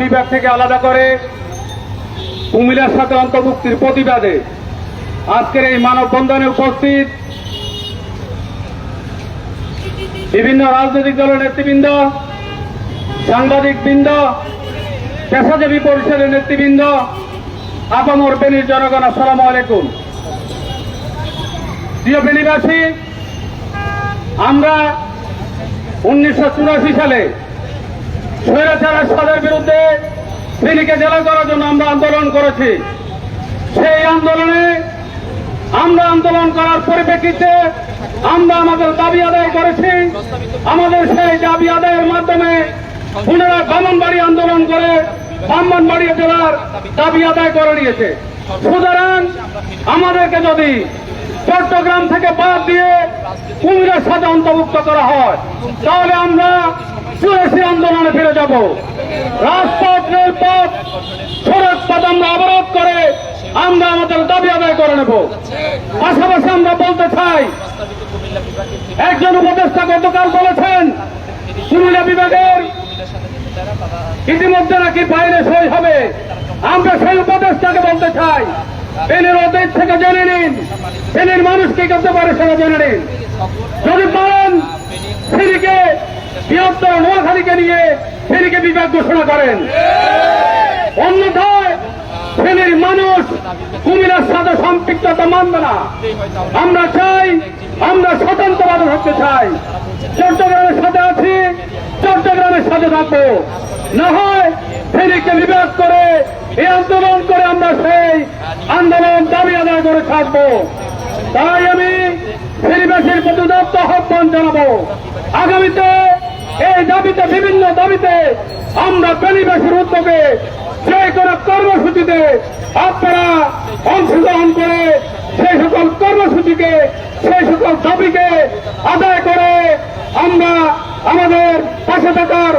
বিভাগ থেকে আলাদা করে কুমিল্লার সাথে অন্তর্ভুক্তির প্রতিবাদে আজকের এই মানববন্ধনে উপস্থিত বিভিন্ন রাজনৈতিক দলের নেতৃবৃন্দ, সাংবাদিকবৃন্দ, পেশাজীবী পরিষদের নেতৃবৃন্দ, আপামর ফেনীর জনগণ, আসসালামু আলাইকুম। প্রিয় ফেনীবাসী, আমরা 1984 সালে স্বৈরাচার এরশাদের বিরুদ্ধে ফেনীকে জেলা করার জন্য আমরা আন্দোলন করেছি। সেই আন্দোলনে আন্দোলন করার পরিপ্রেক্ষিতে আমরা আমাদের দাবি আদায় করেছি। আমাদের সেই দাবি আদায়ের মাধ্যমে পুনরায় ব্রাহ্মণবাড়ি আন্দোলন করে ব্রাহ্মণবাড়ি জেলার দাবি আদায় করে নিয়েছে। সুতরাং আমাদেরকে যদি চট্টগ্রাম থেকে বাদ দিয়ে কুমিল্লার সাথে অন্তর্ভুক্ত করা হয়, তাহলে আমরা চুরাশি আন্দোলনে ফিরে যাব। রাজপথ, রেলপথ, সড়ক পথ আমরা অবরোধ করে আমরা আমাদের দাবি আদায় করে নেব। পাশাপাশি আমরা বলতে চাই, একজন উপদেষ্টা গতকাল বলেছেন কুমিল্লা বিভাগের ইতিমধ্যে নাকি বাইরে সই হবে। আমরা সেই উপদেষ্টাকে বলতে চাই, ফেনীর অতীত থেকে জেনে নিন, ফেনীর মানুষ কি করতে পারে সেটা জেনে নিন। যদি পারেন ফেনীকে বৃহত্তর নোয়াখালীকে নিয়ে ফেনীকে বিভাগ ঘোষণা করেন, অন্যথায় ফেনীর মানুষ কুমিল্লার সাথে সম্পৃক্ততা মানবে না। আমরা চাই, আমরা স্বতন্ত্রভাবে থাকতে চাই। চট্টগ্রামের সাথে আছি, চট্টগ্রামের সাথে থাকবো। না হয় ফেনীকে বিভাগ করে এই আন্দোলন করে আমরা সেই আন্দোলন দাবি আদায় করে থাকবো। তাই আমি ফেনীবাসীর প্রতি উদাত্ত আহ্বান জানাবো, আগামীতে এই দাবিতে, বিভিন্ন দাবিতে আমরা ফেনীবাসীর উদ্যোগে যে কোনো কর্মসূচিতে আপনারা অংশগ্রহণ করে সেই সকল কর্মসূচিকে, সেই সকল দাবিকে আদায় করে আমরা আমাদের পাশে থাকার